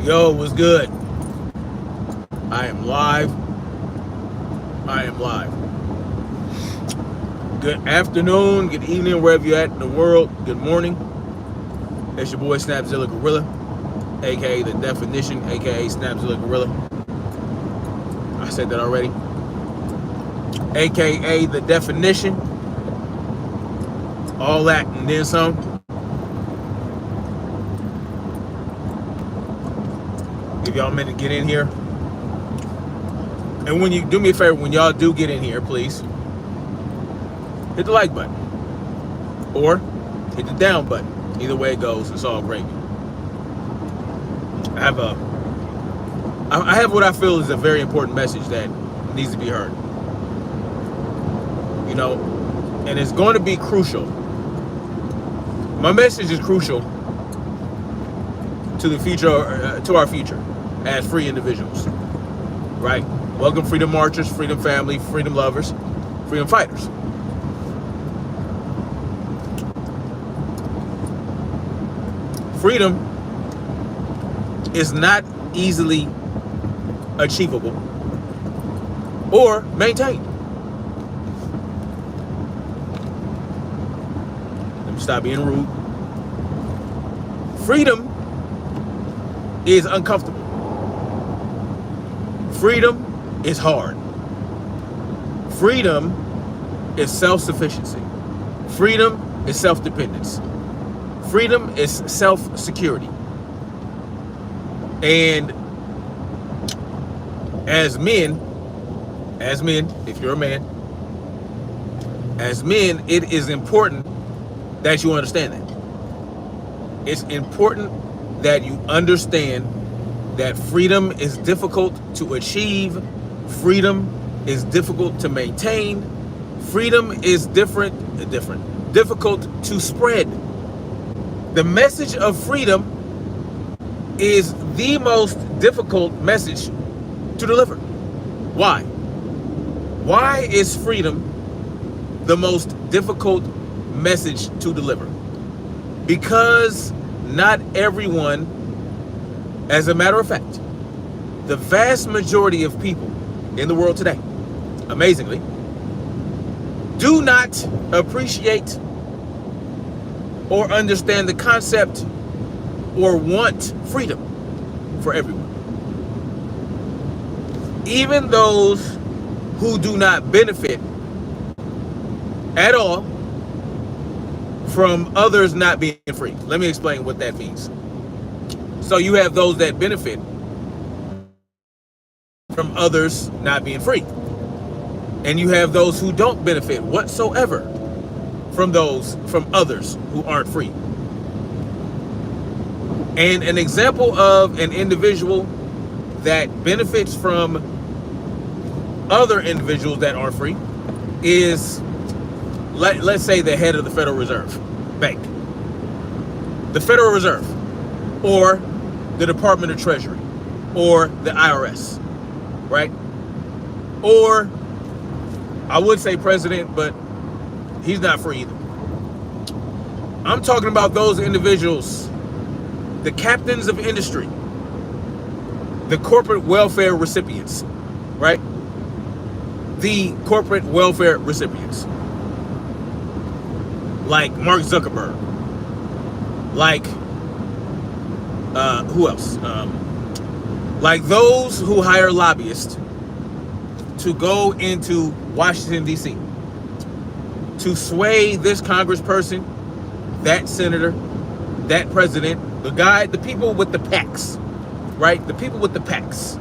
Yo, what's good? I am live. I am live. Good afternoon, good evening, wherever you're at in the world. Good morning. It's your boy Snapzilla Gorilla, aka The Definition, aka Snapzilla Gorilla. I said that already. Aka The Definition. All that and then some. Give y'all a minute to get in here. And when you do me a favor, when y'all do get in here, please hit the like button or hit the down button. Either way it goes, it's all great. I have what I feel is a very important message that needs to be heard. You know, and it's going to be crucial. My message is crucial to the future, to our future as free individuals, right? Welcome, freedom marchers, freedom family, freedom lovers, freedom fighters. Freedom is not easily achievable or maintained. Let me stop being rude. Freedom is uncomfortable. Freedom is hard. Freedom is self-sufficiency. Freedom is self-dependence. Freedom is self-security. And as men, if you're a man, as men, it is important that you understand that. It's important that you understand that freedom is difficult to achieve. Freedom is difficult to maintain. Freedom is difficult to spread. The message of freedom is the most difficult message to deliver. Why? Why is freedom the most difficult message to deliver? Because not everyone, as a matter of fact, the vast majority of people in the world today, amazingly, do not appreciate or understand the concept or want freedom for everyone. Even those who do not benefit at all from others not being free. Let me explain what that means. So you have those that benefit from others not being free. And you have those who don't benefit whatsoever from others who aren't free. And an example of an individual that benefits from other individuals that aren't free is, let's say, the head of the Federal Reserve Bank, the Federal Reserve, or the Department of Treasury, or the IRS, right? Or I would say president, but he's not free either. I'm talking about those individuals, the captains of industry, the corporate welfare recipients, right? The corporate welfare recipients. Like Mark Zuckerberg. Like, who else? Like those who hire lobbyists to go into Washington, D.C. to sway this congressperson, that senator, that president, the people with the PACs, right? The people with the PACs.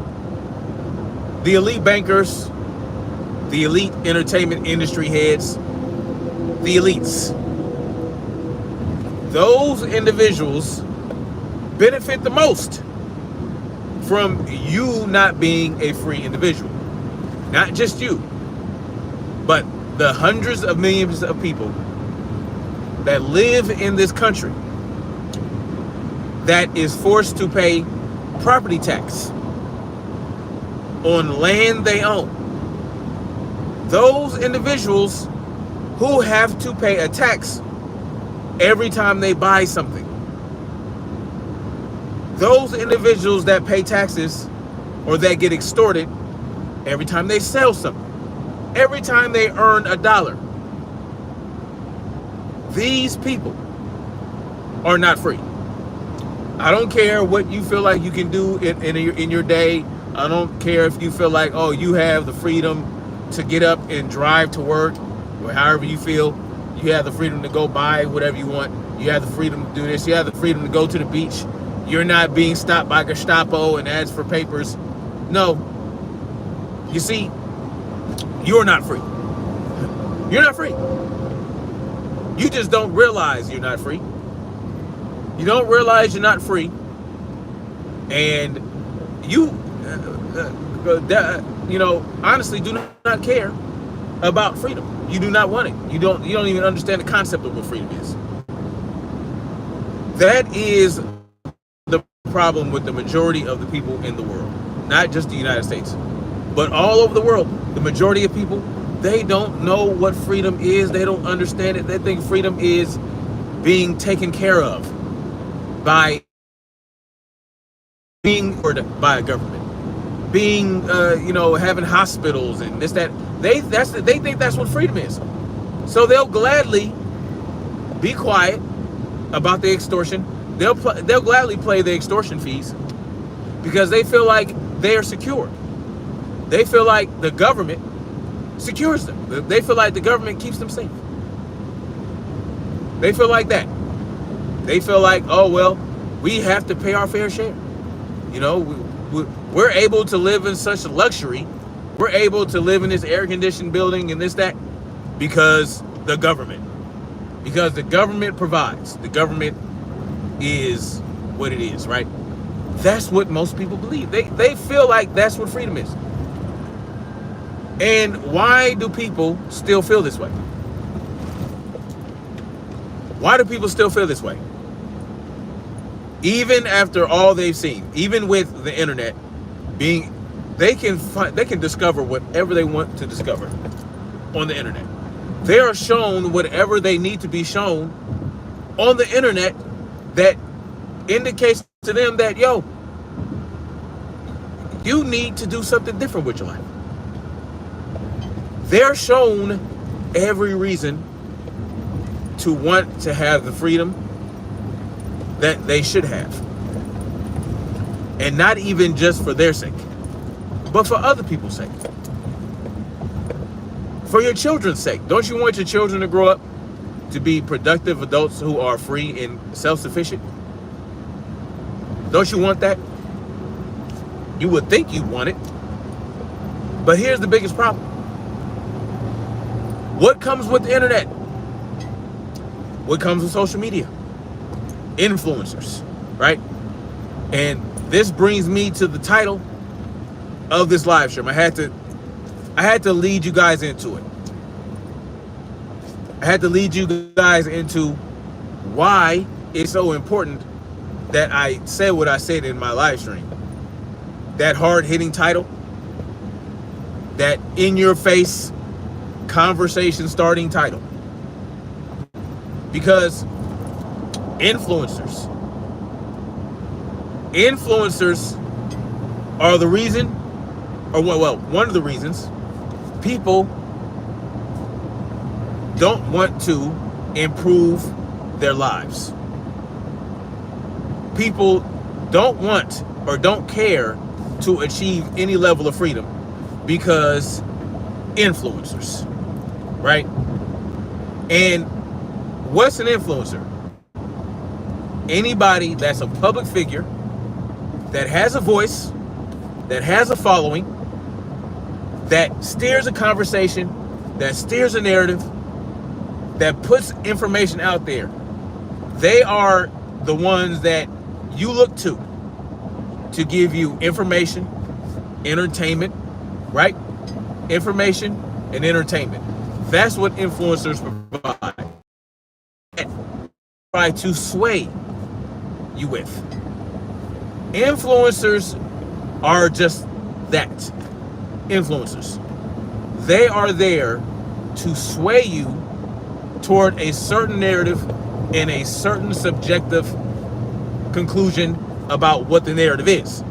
The elite bankers, the elite entertainment industry heads, the elites. Those individuals benefit the most from you not being a free individual. Not just you, but the hundreds of millions of people that live in this country that is forced to pay property tax on land they own. Those individuals who have to pay a tax every time they buy something. Those individuals that pay taxes or that get extorted every time they sell something, every time they earn a dollar, these people are not free. I don't care what you feel like you can do in your day. I don't care if you feel like, oh, you have the freedom to get up and drive to work, or however you feel. You have the freedom to go buy whatever you want. You have the freedom to do this. You have the freedom to go to the beach. You're not being stopped by Gestapo and asked for papers. No. You see, you're not free. You're not free. You just don't realize you're not free. You don't realize you're not free. And you, honestly do not care about freedom. You do not want it. You don't even understand the concept of what freedom is. That is the problem with the majority of the people in the world. Not just the United States, but all over the world. The majority of people, they don't know what freedom is. They don't understand it. They think freedom is being taken care of by a government, being having hospitals and this, that. They think that's what freedom is. So they'll gladly be quiet about the extortion. They'll gladly play the extortion fees because they feel like they are secure. They feel like the government secures them. They feel like the government keeps them safe. They feel like that. They feel like, oh, well, we have to pay our fair share. We're able to live in such luxury. We're able to live in this air-conditioned building and this, that, because the government provides. The government is what it is, right? That's what most people believe. They feel like that's what freedom is. And why do people still feel this way? Why do people still feel this way? Even after all they've seen, even with the internet being, they can discover whatever they want to discover on the internet. They are shown whatever they need to be shown on the internet that indicates to them that, yo, you need to do something different with your life. They're shown every reason to want to have the freedom that they should have. And not even just for their sake, but for other people's sake. For your children's sake. Don't you want your children to grow up to be productive adults who are free and self-sufficient? Don't you want that? You would think you want it. But here's the biggest problem. What comes with the internet? What comes with social media? Influencers, right? And this brings me to the title of this live stream. I had to lead you guys into it. I had to lead you guys into why it's so important that I said what I said in my live stream. That hard-hitting title, that in-your-face conversation-starting title. Because influencers are the reason, or well, one of the reasons people don't want to improve their lives. People don't want or don't care to achieve any level of freedom because influencers, right? And what's an influencer? Anybody that's a public figure, that has a voice, that has a following, that steers a conversation, that steers a narrative, that puts information out there. They are the ones that you look to give you information, entertainment, right? Information and entertainment. That's what influencers provide. Try to sway you with. Influencers are just that. Influencers. They are there to sway you toward a certain narrative and a certain subjective conclusion about what the narrative is.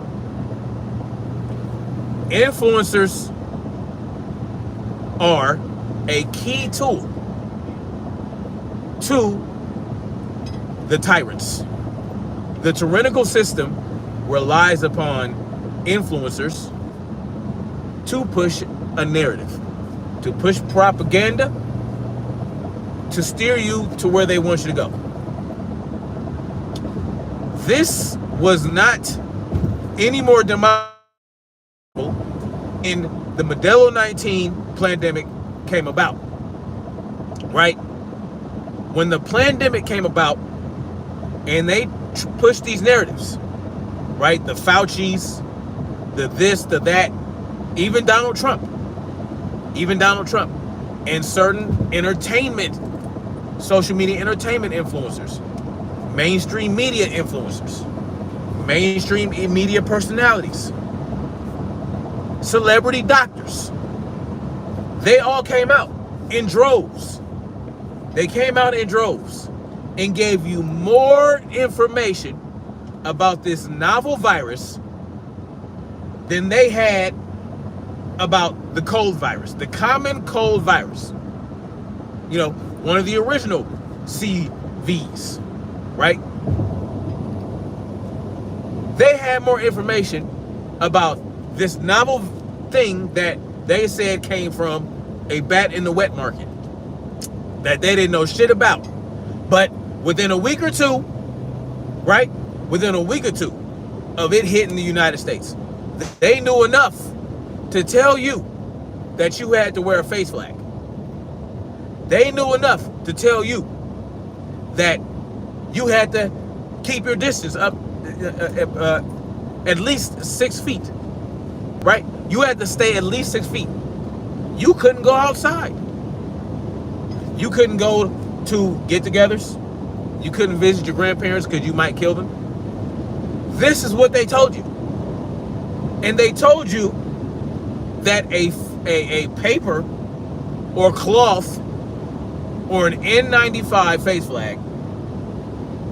Influencers are a key tool to the tyrants. The tyrannical system relies upon influencers to push a narrative, to push propaganda, to steer you to where they want you to go. This was not any more demonstrable in the Modelo 19 pandemic came about, right? When the pandemic came about and they pushed these narratives, right? The Fauci's, the this, the that, even Donald Trump, and certain entertainment, social media entertainment influencers, mainstream media influencers, mainstream media personalities, celebrity doctors. They all came out in droves. They came out in droves and gave you more information about this novel virus than they had about the cold virus, the common cold virus. You know, one of the original CVs, right? They had more information about this novel thing that they said came from a bat in the wet market that they didn't know shit about. But within a week or two, right? Within a week or two of it hitting the United States, they knew enough to tell you that you had to wear a face flag. They knew enough to tell you that you had to keep your distance up at least 6 feet, right? You had to stay at least 6 feet. You couldn't go outside. You couldn't go to get-togethers. You couldn't visit your grandparents because you might kill them. This is what they told you. And they told you that a paper or cloth or an N95 face flag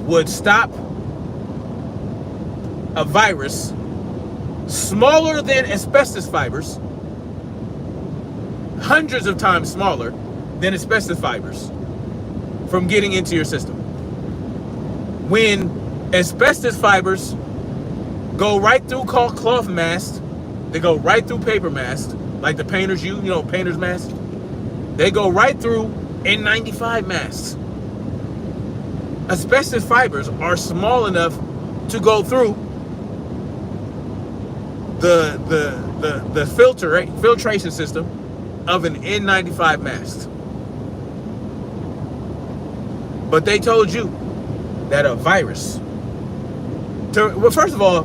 would stop a virus smaller than asbestos fibers, hundreds of times smaller than asbestos fibers, from getting into your system. When asbestos fibers go right through cloth masks, they go right through paper masks, like the painters use, you know, painters masks. They go right through N95 masks. Asbestos fibers are small enough to go through the filtration system of an N95 mask. But they told you that a virus, well, first of all,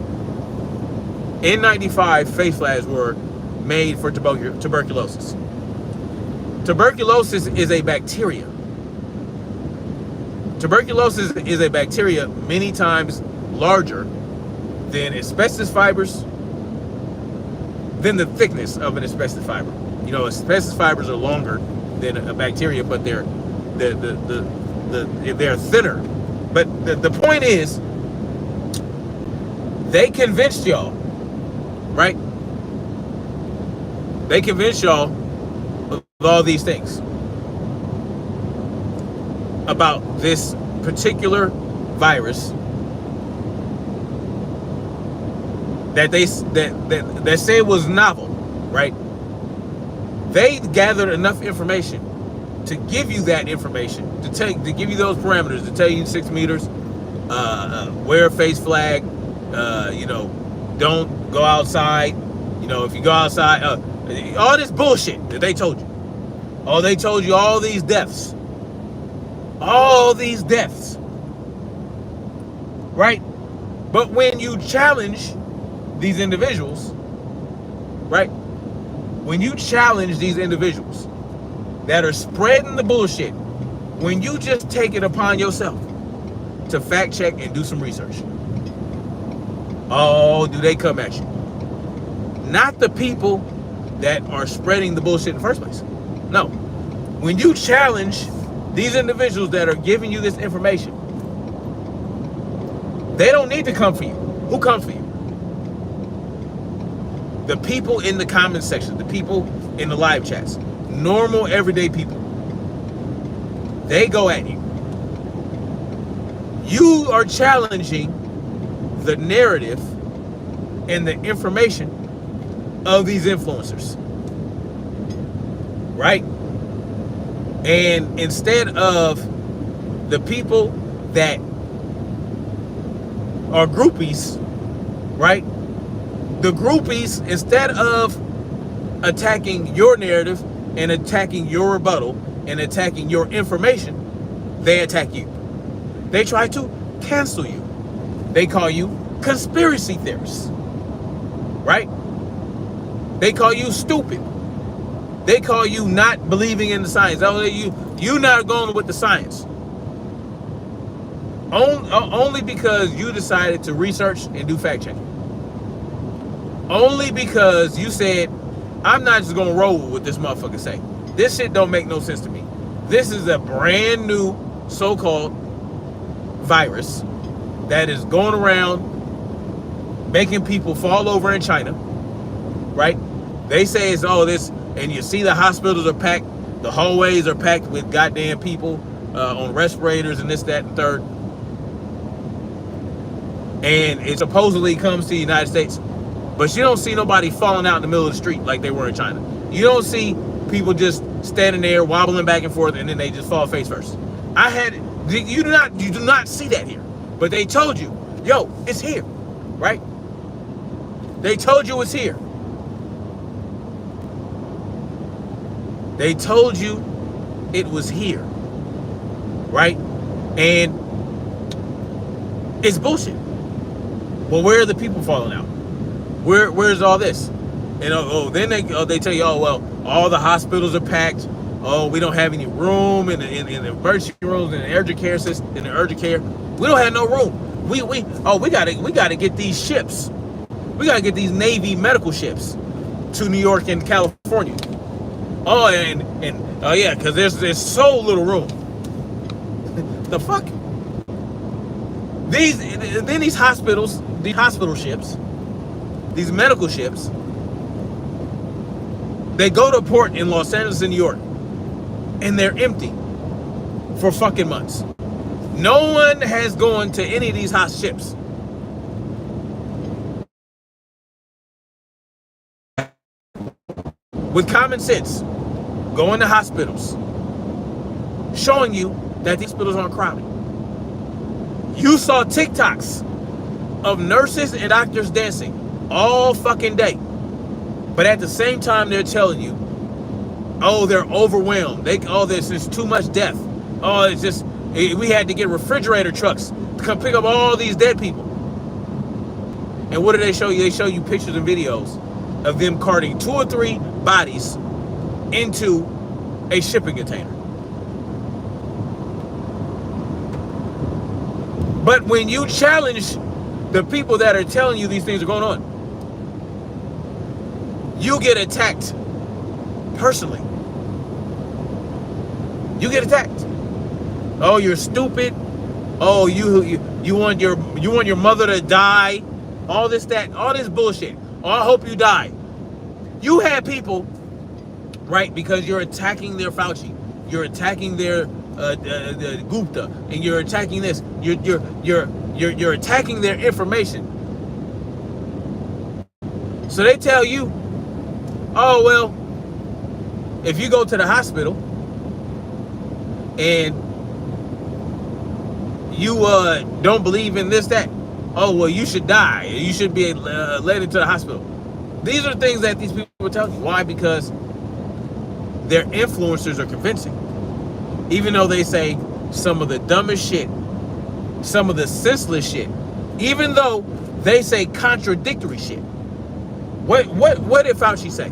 N95 face flags were made for tuberculosis. Tuberculosis is a bacteria. Tuberculosis is a bacteria many times larger than asbestos fibers, than the thickness of an asbestos fiber. You know, asbestos fibers are longer than a bacteria, but they're thinner. But the point is, they convinced y'all, right? They convinced y'all of all these things about this particular virus that they say was novel, right? They gathered enough information to give you that information, to give you those parameters, to tell you 6 meters, wear a face flag, you know, don't go outside, you know, if you go outside, all this bullshit that they told you. Oh, they told you all these deaths, right? But when you challenge these individuals, right? When you challenge these individuals that are spreading the bullshit, when you just take it upon yourself to fact check and do some research, oh, do they come at you? Not the people that are spreading the bullshit in the first place. No. When you challenge these individuals that are giving you this information, they don't need to come for you. Who come for you? The people in the comment section, the people in the live chats, normal, everyday people. They go at you. You are challenging the narrative and the information of these influencers, right? And instead of the people that are groupies, right? The groupies, instead of attacking your narrative and attacking your rebuttal and attacking your information, they attack you. They try to cancel you. They call you conspiracy theorists, right? They call you stupid. They call you not believing in the science. You not going with the science. Only because you decided to research and do fact checking. Only because you said, I'm not just gonna roll with what this motherfucker say. This shit don't make no sense to me. This is a brand new so-called virus that is going around making people fall over in China, right? They say it's all this, and you see the hospitals are packed, the hallways are packed with goddamn people on respirators and this, that, and third. And it supposedly comes to the United States. But you don't see nobody falling out in the middle of the street like they were in China. You don't see people just standing there wobbling back and forth and then they just fall face first. You do not see that here. But they told you, yo, it's here, right? They told you it's here. They told you it was here, right? And it's bullshit. Well, where are the people falling out? Where's all this? And then they tell you, oh well, all the hospitals are packed. Oh, we don't have any room in the emergency rooms, in the urgent care system, in the urgent care. We don't have no room. We gotta get these ships. We gotta get these Navy medical ships to New York and California. Oh, and oh yeah, because there's so little room. The fuck? These hospitals, these hospital ships, these medical ships, they go to port in Los Angeles and New York, and they're empty for fucking months. No one has gone to any of these hot ships. With common sense, going to hospitals, showing you that these hospitals aren't crowded. You saw TikToks of nurses and doctors dancing all fucking day. But at the same time, they're telling you, oh, they're overwhelmed. This is too much death. Oh, it's just, we had to get refrigerator trucks to come pick up all these dead people. And what do they show you? They show you pictures and videos of them carting 2 or 3 bodies into a shipping container. But when you challenge the people that are telling you these things are going on, you get attacked personally. You get attacked. Oh, you're stupid. Oh, you want your mother to die. All this bullshit. Oh, I hope you die. You had people, right? Because you're attacking their Fauci, you're attacking their the Gupta, and you're attacking this. You're attacking their information. So they tell you, oh well, if you go to the hospital and you don't believe in this, that, oh well, you should die. You should be led into the hospital. These are things that these people are telling you. Why? Because their influencers are convincing. Even though they say some of the dumbest shit, some of the senseless shit, even though they say contradictory shit. What did Fauci say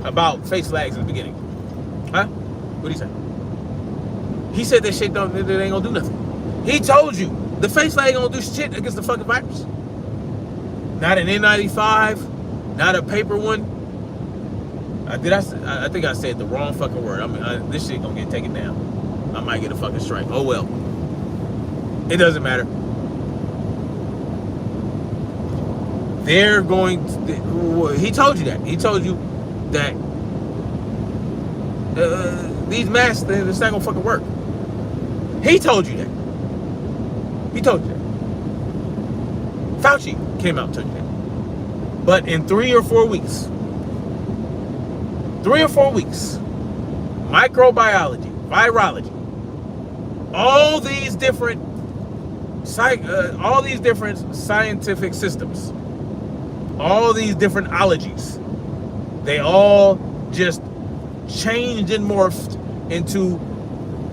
about face flags in the beginning? Huh? What did he say? He said that shit ain't gonna do nothing. He told you the face flag ain't gonna do shit against the fucking virus. Not an N95, not a paper one. I think I said the wrong fucking word. This shit gonna get taken down. I might get a fucking strike. Oh well. It doesn't matter. they're going to, he told you that. He told you that these masks, this not gonna fucking work. He told you that. He told you that. Fauci came out and told you that. But in 3 or 4 weeks, microbiology, virology, all these different scientific systems, all these different ologies, they all just changed and morphed into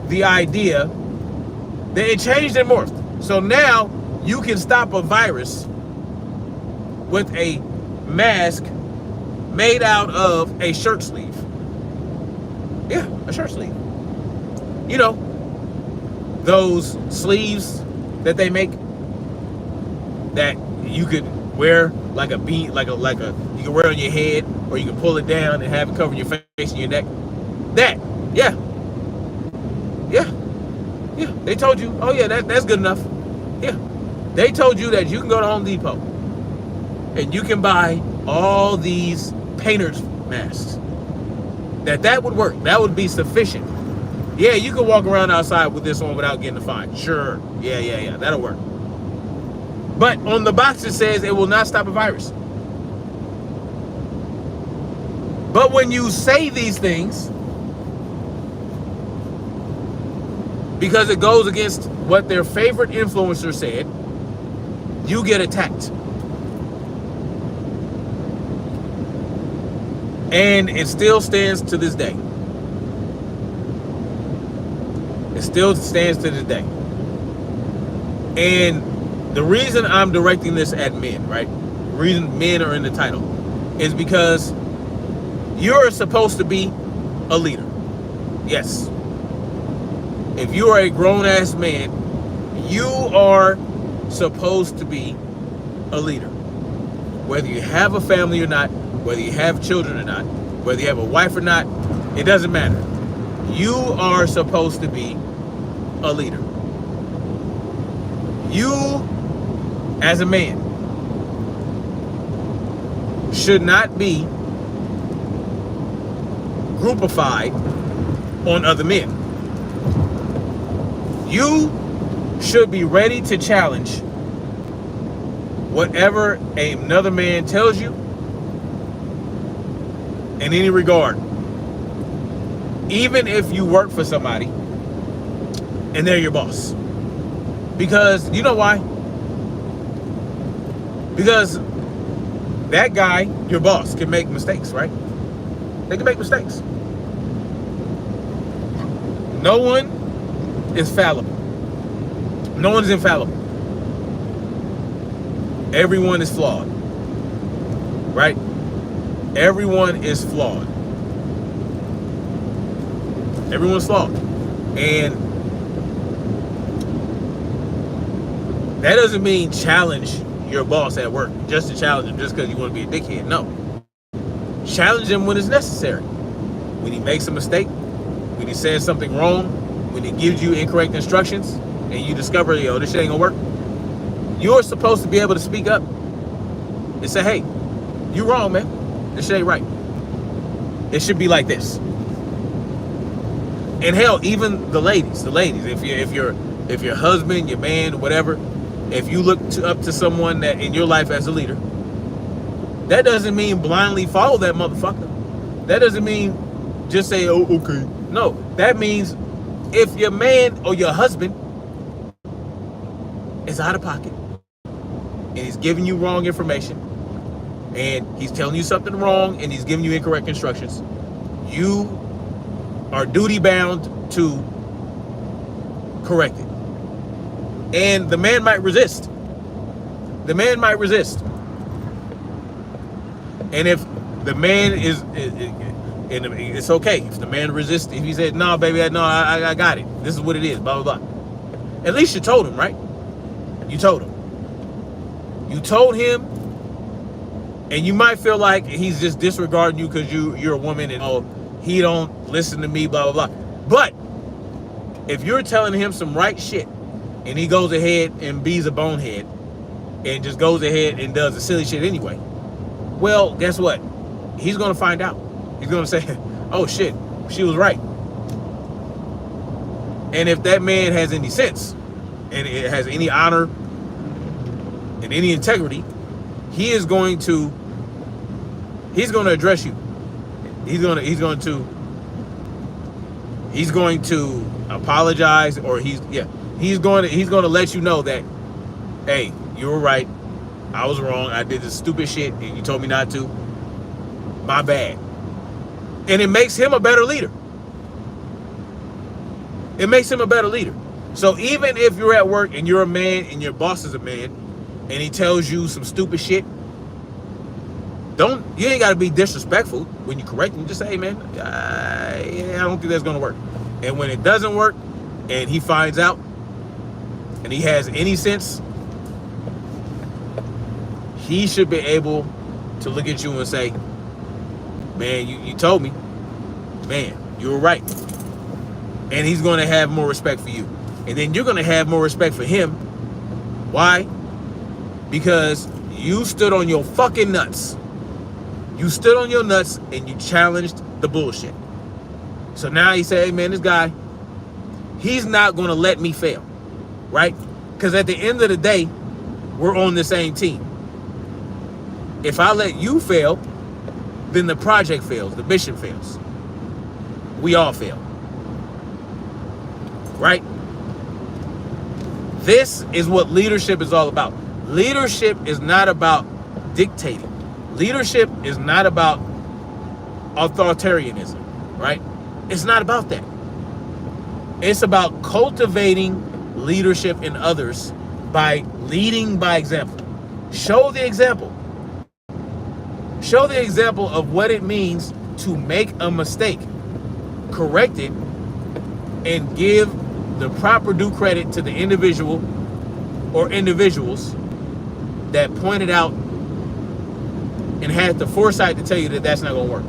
the idea that it changed and morphed. So now you can stop a virus with a mask made out of a shirt sleeve. Yeah, a shirt sleeve. You know, those sleeves that they make that you could wear like a bead, like a you can wear on your head, or you can pull it down and have it cover your face and your neck. That, yeah. They told you, oh yeah, that's good enough. Yeah. They told you that you can go to Home Depot and you can buy all these painter's masks. That would work. That would be sufficient. Yeah, you can walk around outside with this on without getting a fine. Sure. Yeah. That'll work. But on the box it says it will not stop a virus. But when you say these things, because it goes against what their favorite influencer said, you get attacked. And it still stands to this day. It still stands to this day. And the reason I'm directing this at men, right? The reason men are in the title is because you're supposed to be a leader. Yes. If you are a grown-ass man, you are supposed to be a leader. Whether you have a family or not, whether you have children or not, whether you have a wife or not, it doesn't matter. You are supposed to be a leader. You, as a man, should not be groupified on other men. You should be ready to challenge whatever another man tells you in any regard. Even if you work for somebody and they're your boss. Because you know why? Because that guy, your boss, can make mistakes, right? They can make mistakes. No one is fallible. No one is infallible. Everyone is flawed. Right? Everyone is flawed. Everyone's flawed. And that doesn't mean challenge your boss at work just to challenge him just because you want to be a dickhead. No. Challenge him when it's necessary. When he makes a mistake, when he says something wrong, when he gives you incorrect instructions and you discover, yo, this shit ain't gonna work. You're supposed to be able to speak up and say, hey, you wrong, man. This shit ain't right. It should be like this. And hell, even the ladies, if your husband, your man, whatever, if you look up to someone that in your life as a leader, that doesn't mean blindly follow that motherfucker. That doesn't mean just say, oh, okay. No, that means if your man or your husband is out of pocket and he's giving you wrong information and he's telling you something wrong and he's giving you incorrect instructions, you are duty bound to correct it. And the man might resist. The man might resist. And if the man is and it's okay if the man resists. If he said, no, baby, I got it. This is what it is, blah, blah, blah. At least you told him, right? You told him. You told him, and you might feel like he's just disregarding you because you're a woman and, oh, he don't listen to me, blah, blah, blah. But if you're telling him some right shit and he goes ahead and be's a bonehead, and just goes ahead and does the silly shit anyway. Well, guess what? He's going to find out. He's going to say, oh shit, she was right. And if that man has any sense and it has any honor and any integrity, he's going to address you. He's going to apologize, or he's going to let you know that, hey, you were right. I was wrong. I did this stupid shit and you told me not to. My bad. And it makes him a better leader. It makes him a better leader. So even if you're at work and you're a man and your boss is a man and he tells you some stupid shit, you ain't got to be disrespectful when you correct him. Just say, hey man, I don't think that's going to work. And when it doesn't work and he finds out and he has any sense, he should be able to look at you and say, man, you told me, man, you were right. And he's going to have more respect for you. And then you're going to have more respect for him. Why? Because you stood on your fucking nuts. You stood on your nuts and you challenged the bullshit. So now he said, hey man, this guy, he's not going to let me fail. Right? Because at the end of the day, we're on the same team. If I let you fail, then the project fails, the mission fails. We all fail. Right? This is what leadership is all about. Leadership is not about dictating. Leadership is not about authoritarianism, right? It's not about that. It's about cultivating leadership in others by leading by example. Show the example. Show the example of what it means to make a mistake, correct it, and give the proper due credit to the individual or individuals that pointed out and had the foresight to tell you that that's not going to work.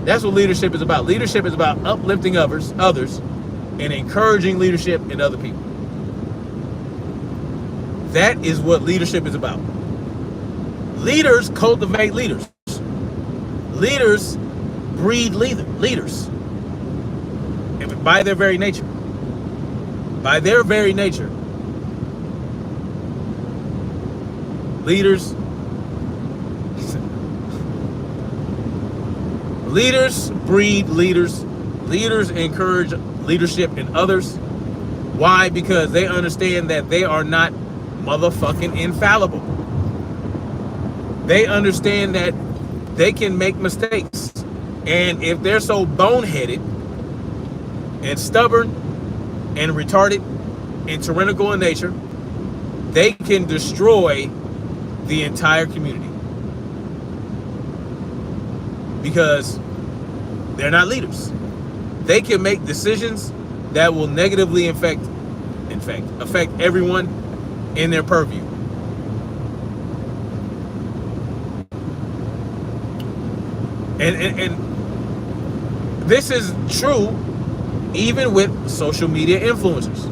That's what leadership is about. Leadership is about uplifting others, and encouraging leadership in other people. That is what leadership is about. Leaders cultivate leaders. Leaders breed leaders. And by their very nature. By their very nature. Leaders breed leaders. Leaders encourage leadership in others. Why? Because they understand that they are not motherfucking infallible. They understand that they can make mistakes. And if they're so boneheaded and stubborn and retarded and tyrannical in nature, they can destroy the entire community. Because they're not leaders. They can make decisions that will negatively affect everyone in their purview. And this is true even with social media influencers.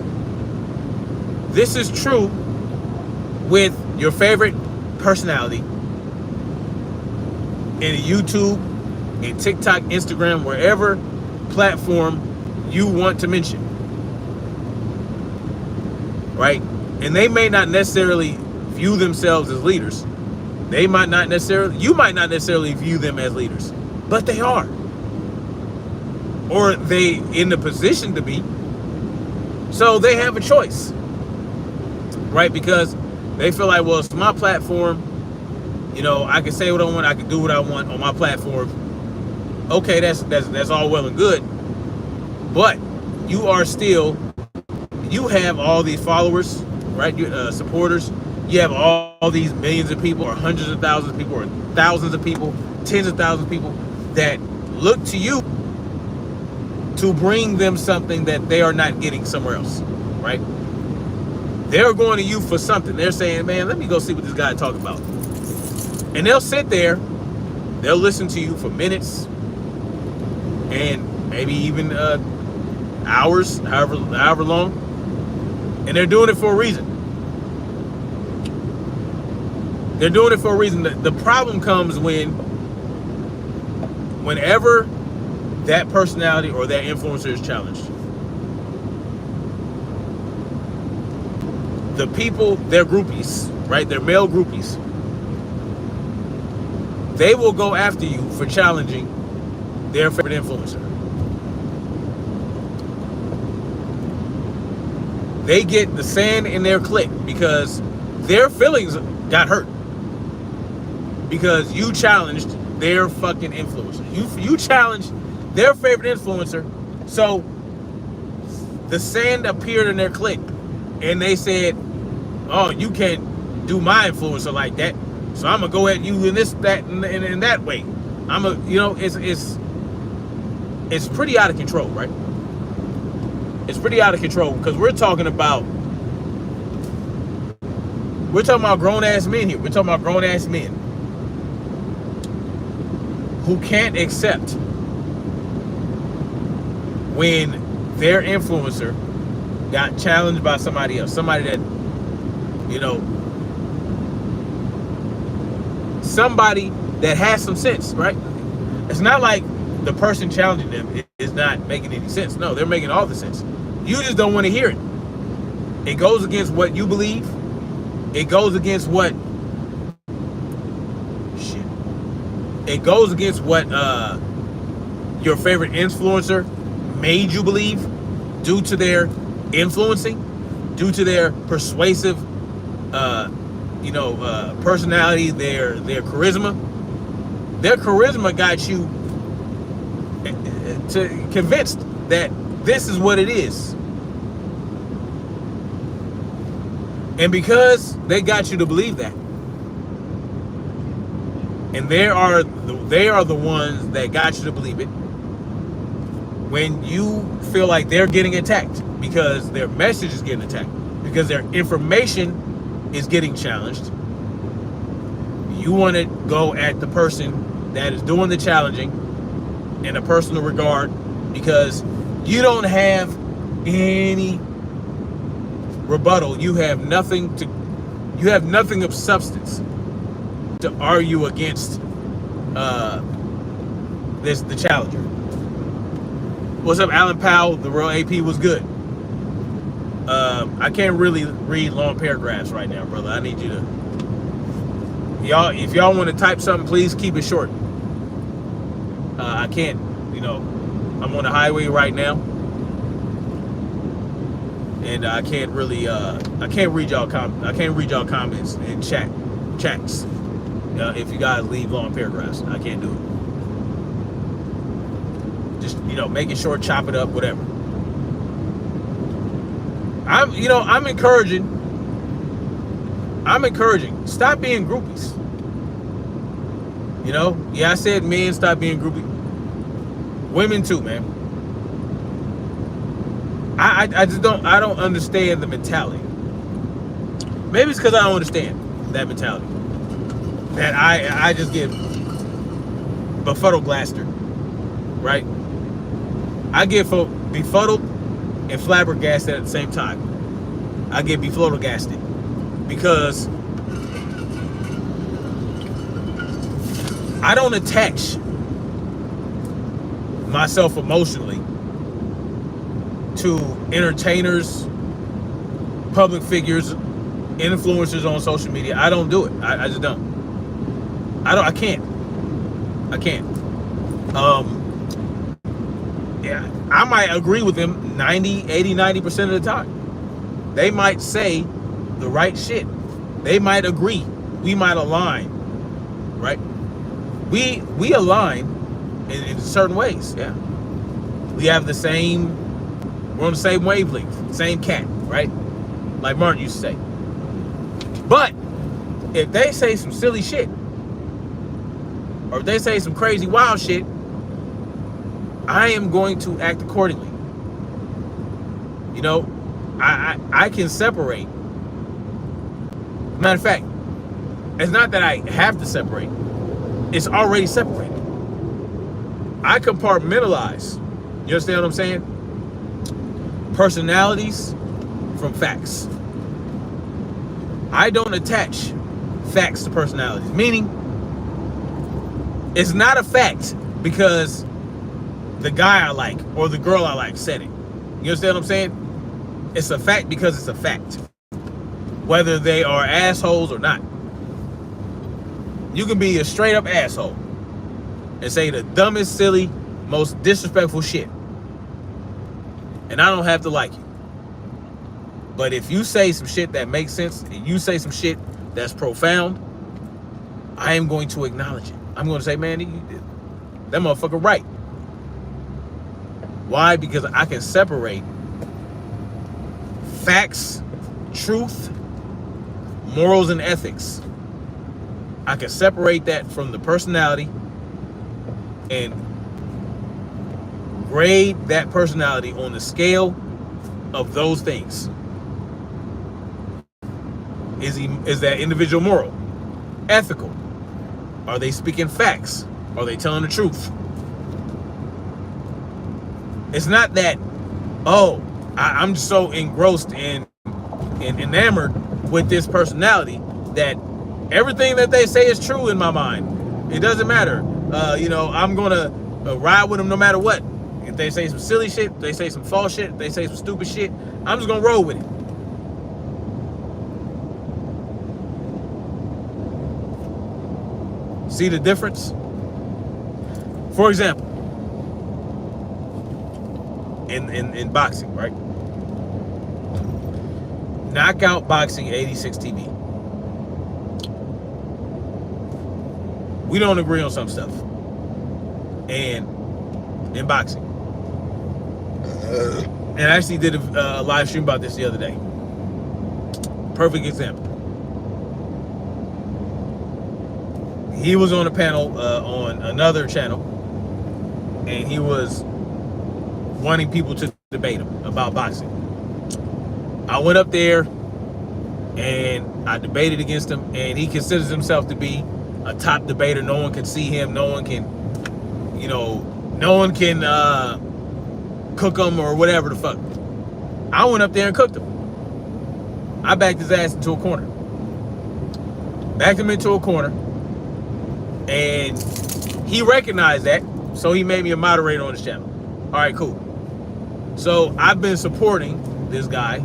This is true with your favorite personality in YouTube, in TikTok, Instagram, wherever platform you want to mention. Right? And they may not necessarily view themselves as leaders. You might not necessarily view them as leaders, but they are. Or they in the position to be. So they have a choice. Right? Because they feel like, well, it's my platform. You know, I can say what I want. I can do what I want on my platform. Okay, that's all well and good. But you have all these followers, right? Supporters. You have all these millions of people, or hundreds of thousands of people, or thousands of people, tens of thousands of people that look to you to bring them something that they are not getting somewhere else, right? They're going to you for something. They're saying, man, let me go see what this guy talking about. And they'll sit there, they'll listen to you for minutes and maybe even hours, however long. And they're doing it for a reason. They're doing it for a reason. The problem comes whenever that personality or that influencer is challenged. The people, they're groupies, right? They're male groupies. They will go after you for challenging their favorite influencer. They get the sand in their click because their feelings got hurt. Because you challenged their fucking influencer. You challenged their favorite influencer. So the sand appeared in their click. And they said, oh, you can't do my influencer like that. So I'm gonna go at you in this, that, and in that way. It's pretty out of control, right? It's pretty out of control because we're talking about grown ass men here. We're talking about grown ass men who can't accept when their influencer got challenged by somebody else, somebody that, somebody that has some sense, right? It's not like the person challenging them is not making any sense. No, they're making all the sense. You just don't want to hear it. It goes against what you believe. It goes against what It goes against what your favorite influencer made you believe due to their influencing, due to their persuasive personality, their charisma. Their charisma got you to convinced that this is what it is. And because they got you to believe that, and they are the ones that got you to believe it, when you feel like they're getting attacked because their message is getting attacked, because their information is getting challenged, you want to go at the person that is doing the challenging in a personal regard because you don't have any rebuttal. You have nothing of substance to argue against the challenger. What's up, Alan Powell? The real AP was good. I can't really read long paragraphs right now, brother. I need you to, if y'all want to type something, please keep it short. I can't, I'm on the highway right now, and I can't really, I can't read y'all comments in chats. If you guys leave long paragraphs, I can't do it. Just, make it short, chop it up, whatever. I'm encouraging. Stop being groupies. I said men stop being groupies. Women too, man. I don't understand the mentality. Maybe it's because I don't understand that mentality. That I just get befuddled glaster, right? I get befuddled and flabbergasted at the same time. I get befuddled-gasted because I don't attach myself emotionally to entertainers, public figures, influencers on social media. I don't do it. I just don't. I can't. Yeah, I might agree with them 90% of the time. They might say the right shit. They might agree. We might align, right? We align in certain ways, yeah. We have we're on the same wavelength, same cat, right? Like Martin used to say. But if they say some silly shit, or if they say some crazy wild shit, I am going to act accordingly. I can separate. Matter of fact, it's not that I have to separate. It's already separated. I compartmentalize. You understand what I'm saying? Personalities from facts. I don't attach facts to personalities. Meaning, it's not a fact because the guy I like or the girl I like said it. You understand what I'm saying? It's a fact because it's a fact. Whether they are assholes or not. You can be a straight up asshole and say the dumbest, silly, most disrespectful shit. And I don't have to like you. But if you say some shit that makes sense, and you say some shit that's profound, I am going to acknowledge it. I'm going to say, man, that motherfucker right. Why? Because I can separate facts, truth, morals, and ethics. I can separate that from the personality and grade that personality on the scale of those things. Is that individual moral? Ethical? Are they speaking facts? Are they telling the truth? It's not that, oh, I'm just so engrossed and enamored with this personality that everything that they say is true in my mind. It doesn't matter. I'm gonna ride with them no matter what. If they say some silly shit, if they say some false shit, if they say some stupid shit, I'm just gonna roll with it. See the difference? For example, in boxing, right? Knockout Boxing 86 TV. We don't agree on some stuff. And in boxing. And I actually did a live stream about this the other day. Perfect example. He was on a panel on another channel, and he was wanting people to debate him about boxing. I went up there and I debated against him, and he considers himself to be a top debater. No one can see him. No one can, cook him or whatever the fuck. I went up there and cooked him. I backed his ass into a corner. Backed him into a corner. And he recognized that, so he made me a moderator on his channel. All right, cool. So I've been supporting this guy.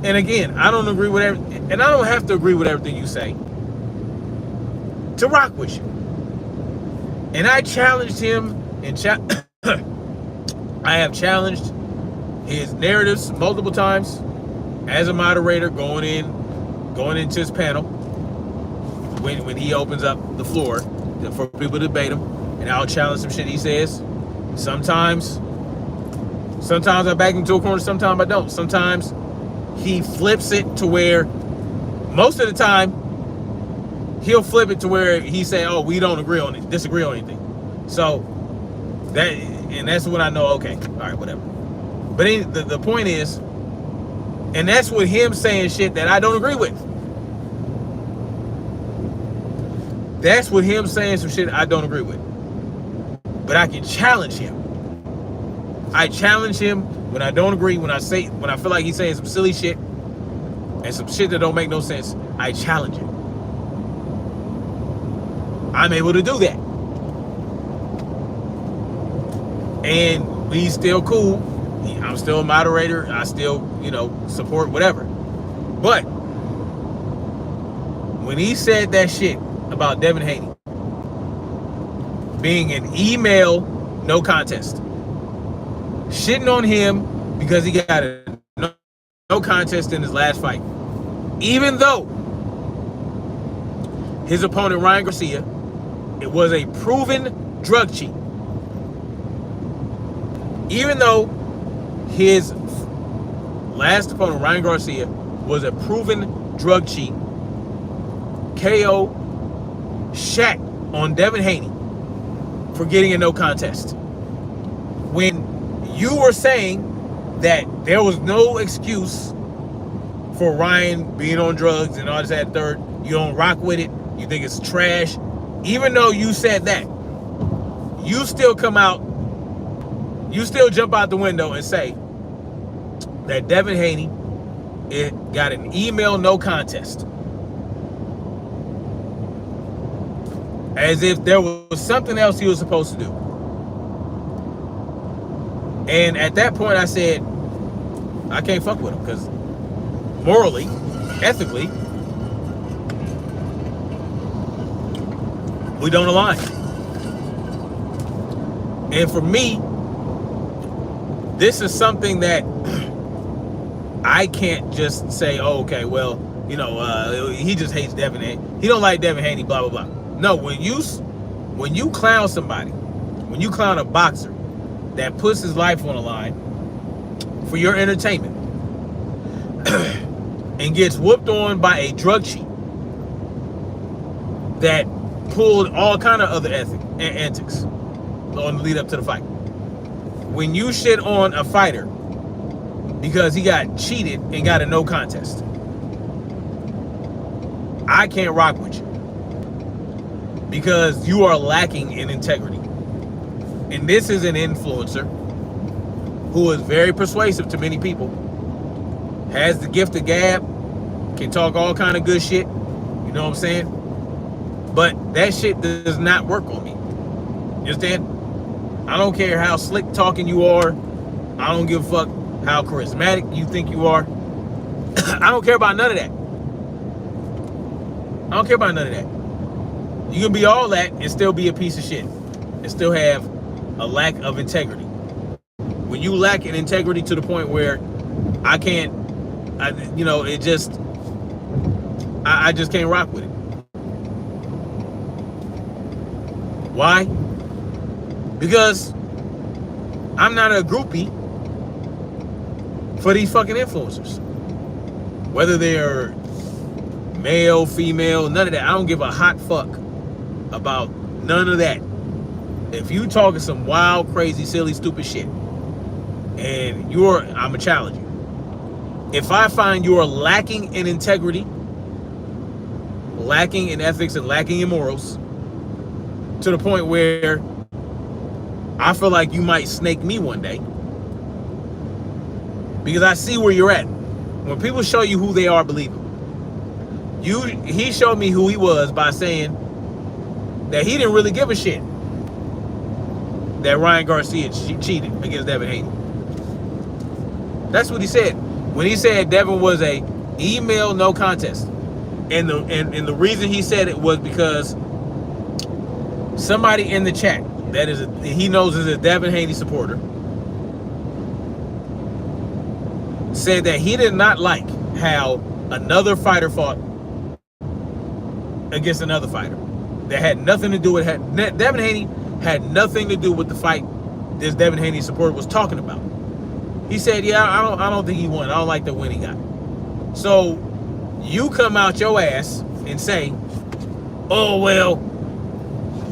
And again, I don't agree with everything, and I don't have to agree with everything you say to rock with you. And I challenged him, and I have challenged his narratives multiple times as a moderator going into his panel. When he opens up the floor for people to debate him, and I'll challenge some shit he says. Sometimes I back him to a corner, sometimes I don't. Sometimes he flips it to where, most of the time, he'll flip it to where he say, oh, we don't disagree on anything. So, that's when I know, okay, all right, whatever. But the point is, and that's with him saying shit that I don't agree with. That's with him saying some shit I don't agree with. But I can challenge him. I challenge him when I don't agree, when I feel like he's saying some silly shit and some shit that don't make no sense, I challenge him. I'm able to do that. And he's still cool. I'm still a moderator. I still, support whatever. But when he said that shit about Devin Haney being an email no contest, shitting on him because he got a no contest in his last fight, even though his opponent Ryan Garcia, it was a proven drug cheat, even though his last opponent Ryan Garcia was a proven drug cheat, KO Shaq on Devin Haney for getting a no contest. When you were saying that there was no excuse for Ryan being on drugs and all this, that, third, you don't rock with it, you think it's trash, even though you said that, you still come out, you still jump out the window and say that Devin Haney got an email no contest. as if there was something else he was supposed to do. And at that point, I said, I can't fuck with him because morally, ethically, we don't align. And for me, this is something that I can't just say, oh, okay, well, you know, he just hates Devin Haney. He don't like Devin Haney, blah, blah, blah. No, when you clown somebody, when you clown a boxer that puts his life on the line for your entertainment and gets whooped on by a drug cheat that pulled all kind of other antics on the lead up to the fight. When you shit on a fighter because he got cheated and got a no contest, I can't rock with you because you are lacking in integrity. And this is an influencer who is very persuasive to many people, has the gift of gab, can talk all kind of good shit, you know what I'm saying? But that shit does not work on me. You understand? I don't care how slick talking you are. I don't give a fuck how charismatic you think you are. I don't care about none of that. I don't care about none of that. You can be all that and still be a piece of shit and still have a lack of integrity. When you lack in integrity to the point where I can't, you know, it just, I just can't rock with it. Why? Because I'm not a groupie for these fucking influencers. Whether they're male, female, none of that. I don't give a hot fuck about none of that. If you talking some wild, crazy, silly, stupid shit, and I'ma challenge you. If I find you're lacking in integrity, lacking in ethics, and lacking in morals, to the point where I feel like you might snake me one day, because I see where you're at. When people show you who they are, believe them. He showed me who he was by saying that he didn't really give a shit that Ryan Garcia cheated against Devin Haney. That's what he said. When he said Devin was a email no contest. And the reason he said it was because somebody in the chat that he knows is a Devin Haney supporter said that he did not like how another fighter fought against another fighter that had nothing to do with Devin Haney had nothing to do with the fight this Devin Haney supporter was talking about. He said, yeah, I don't think he won. I don't like the win he got. So you come out your ass and say, oh, well,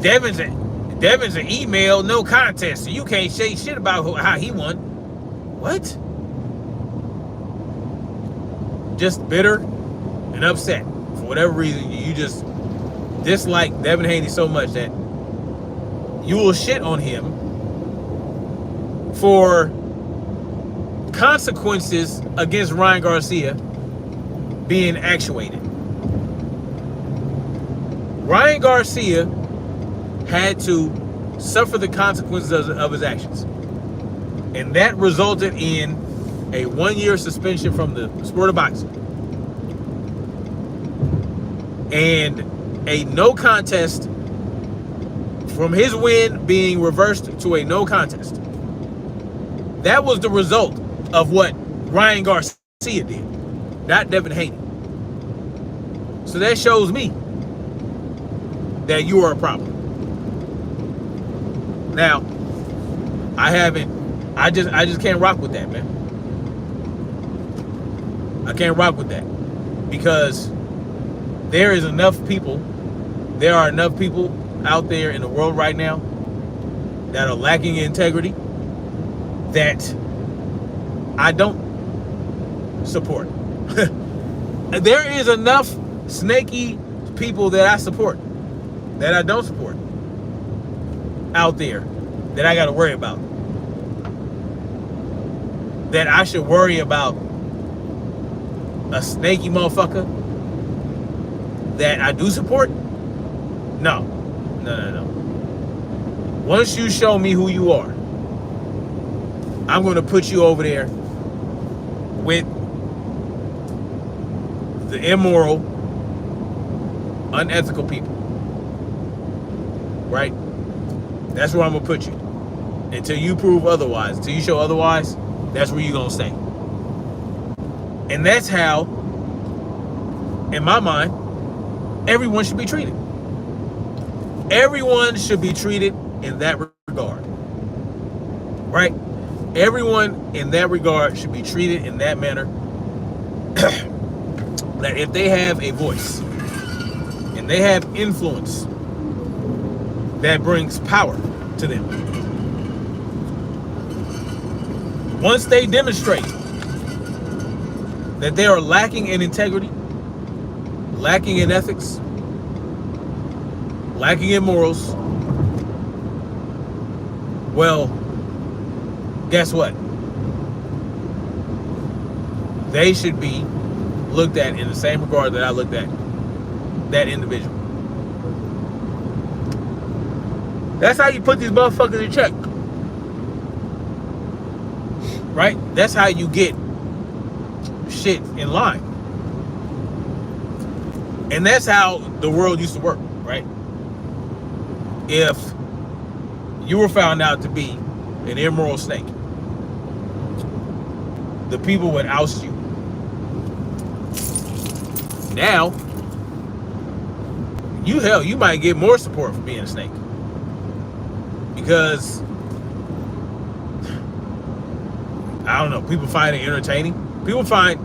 Devin's an email no contest, so you can't say shit about how he won. What? Just bitter and upset for whatever reason. You just dislike Devin Haney so much that you will shit on him for consequences against Ryan Garcia being actuated. Ryan Garcia had to suffer the consequences of his actions. And that resulted in a 1-year suspension from the sport of boxing. And a no contest from his win being reversed to a no contest. That was the result of what Ryan Garcia did, not Devin Haney. So that shows me that you are a problem. Now, I just can't rock with that, man. I can't rock with that because there are enough people out there in the world right now that are lacking in integrity that I don't support. There is enough snaky people that I support that I don't support out there that I got to worry about. That I should worry about a snaky motherfucker that I do support? No, No. Once you show me who you are, I'm going to put you over there with the immoral, unethical people. Right? That's where I'm going to put you. Until you prove otherwise, until you show otherwise, that's where you're going to stay. And that's how, in my mind, everyone should be treated. Everyone should be treated in that regard. Right? Everyone in that regard should be treated in that manner. That if they have a voice and they have influence, that brings power to them. Once they demonstrate that they are lacking in integrity, lacking in ethics, lacking in morals, well, guess what? They should be looked at in the same regard that I looked at that individual. That's how you put these motherfuckers in check. Right? That's how you get shit in line. And that's how the world used to work, right? If you were found out to be an immoral snake, the people would oust you. Now, you might get more support for being a snake. Because, I don't know, people find it entertaining. People tend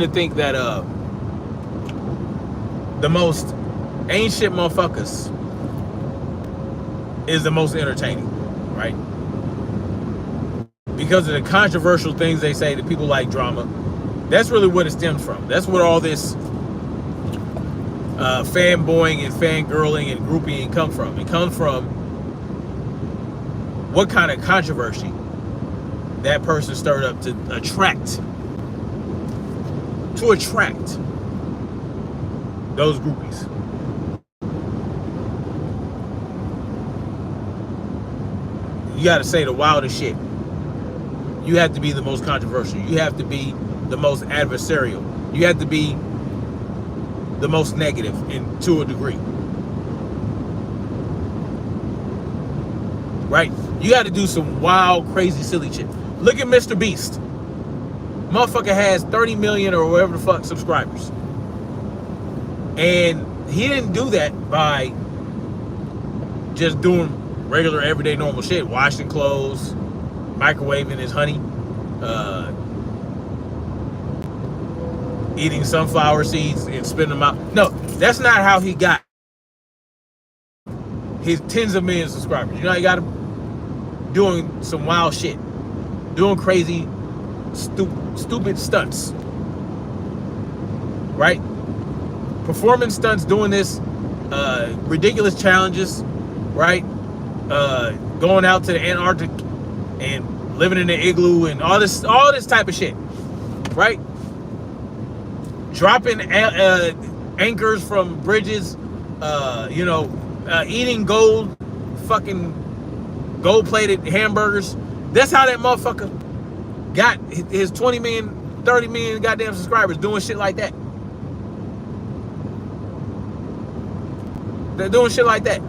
to think that the most ancient motherfuckers is the most entertaining, right? Because of the controversial things they say that people like drama. That's really what it stems from. That's what all this fanboying and fangirling and groupieing come from. It comes from what kind of controversy that person stirred up to attract those groupies. You got to say the wildest shit. You have to be the most controversial. You have to be the most adversarial. You have to be the most negative to a degree. Right? You got to do some wild, crazy, silly shit. Look at Mr. Beast. Motherfucker has 30 million or whatever the fuck subscribers. And he didn't do that by just doing regular, everyday, normal shit. Washing clothes, microwaving his honey, eating sunflower seeds and spitting them out. No, that's not how he got his tens of millions of subscribers. You know, he got him doing some wild shit, doing crazy, stupid stunts, right? Performance stunts, doing this ridiculous challenges, right? Going out to the Antarctic and living in the igloo and all this type of shit, right? Dropping anchors from bridges, eating gold-plated hamburgers. That's how that motherfucker got his 20 million, 30 million goddamn subscribers, doing shit like that. They're doing shit like that.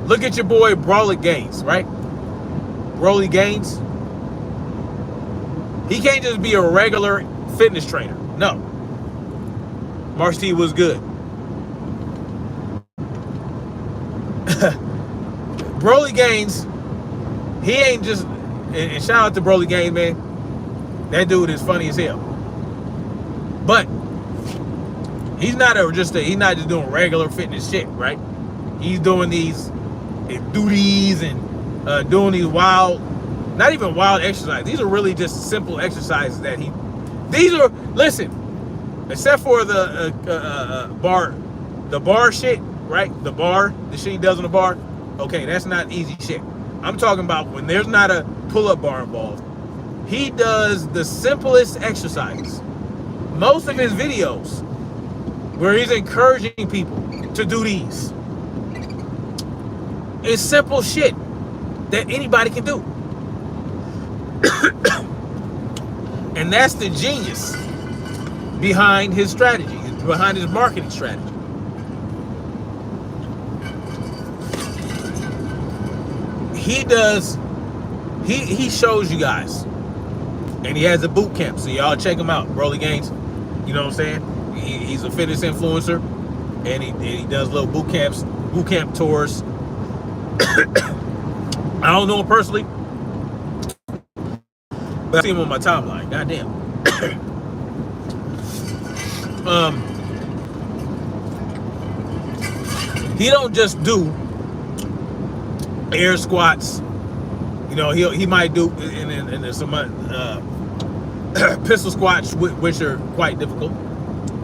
Look at your boy Broly Gaines, right? Broly Gaines. He can't just be a regular fitness trainer. No. Marsh T was good. Broly Gaines, he ain't just, and shout out to Broly Gaines, man. That dude is funny as hell. But he's not just doing regular fitness shit, right? He's doing these duties and doing these wild, not even wild exercises. These are really just simple exercises that listen, except for the bar shit, right? The shit he does on the bar. Okay, that's not easy shit. I'm talking about when there's not a pull-up bar involved. He does the simplest exercises. Most of his videos where he's encouraging people to do these. It's simple shit that anybody can do. And that's the genius behind his strategy, behind his marketing strategy. He shows you guys, and he has a boot camp, so y'all check him out, Broly Gaines. You know what I'm saying? He's a fitness influencer, and he does little boot camp tours. I don't know him personally, but I see him on my timeline. Goddamn. He don't just do air squats. You know, he might do and there's some pistol squats, which are quite difficult,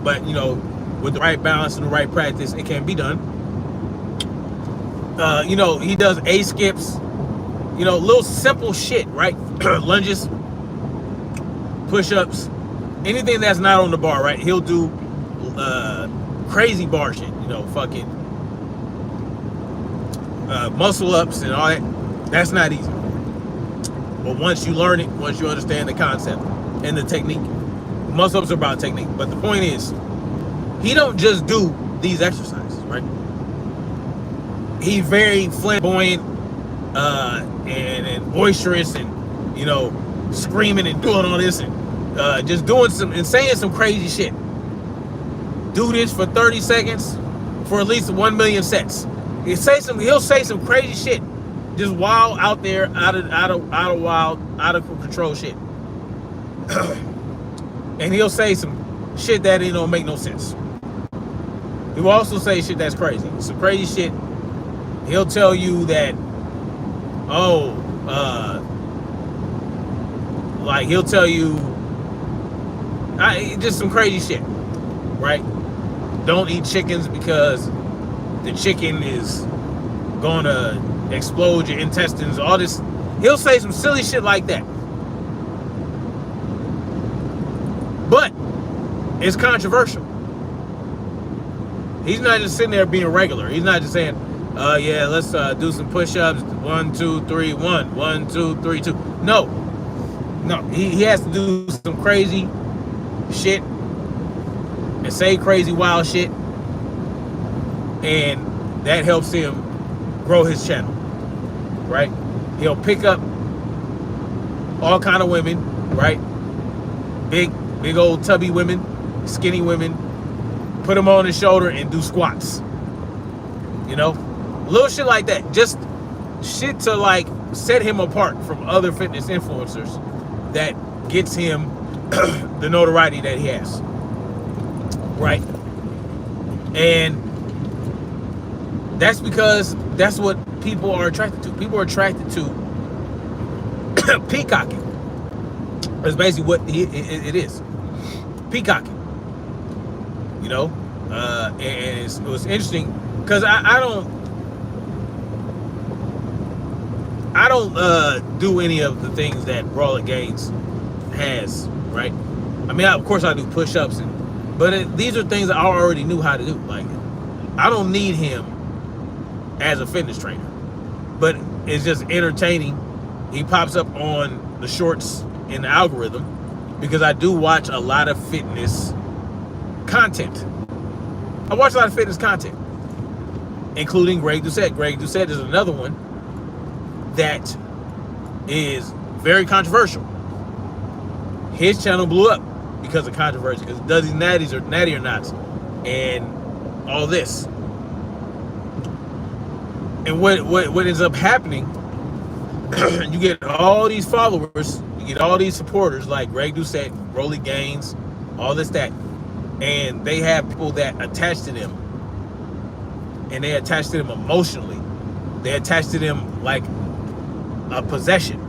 but you know, with the right balance and the right practice, it can be done. You know, he does A skips, you know, little simple shit, right? Lunges, push-ups, anything that's not on the bar, right? He'll do crazy bar shit, you know, fucking muscle ups and all that. That's not easy. But once you learn it, once you understand the concept and the technique, muscle ups are about technique. But the point is, he don't just do these exercises, right? He's very flamboyant and boisterous, and you know, screaming and doing all this, and just doing some and saying some crazy shit. Do this for 30 seconds for at least 1 million sets. He'll say some crazy shit, just wild out there, out of control shit. And he'll say some shit that it don't make no sense. He will also say shit that's crazy. Some crazy shit. He'll tell you that, like he'll tell you just some crazy shit, right? Don't eat chickens because the chicken is gonna explode your intestines, all this. He'll say some silly shit like that. But it's controversial. He's not just sitting there being regular. He's not just saying, yeah, let's do some push-ups. 1, 2, 3, 1. 1, 2, 3, 2. No. He has to do some crazy shit and say crazy wild shit, and that helps him grow his channel, right? He'll pick up all kind of women, right? Big old tubby women, skinny women, put them on his shoulder and do squats, you know, little shit like that. Just shit to like set him apart from other fitness influencers that gets him the notoriety that he has, right? And that's because that's what people are attracted to. People are attracted to peacocking. That's basically what it is. Peacocking. You know? And it was interesting because I don't do any of the things that Broly Gaines has, right? I mean, of course I do push-ups, but these are things that I already knew how to do. Like, I don't need him as a fitness trainer, but it's just entertaining. He pops up on the shorts in the algorithm because I do watch a lot of fitness content. I watch a lot of fitness content, including Greg Doucette. Greg Doucette is another one that is very controversial. His channel blew up because of controversy, because does these natties or natty or nots and all this. And what ends up happening, you get all these followers, you get all these supporters like Greg Doucette, Broly Gaines, all this, that, and they have people that attach to them, and they attach to them emotionally. They attach to them like a possession.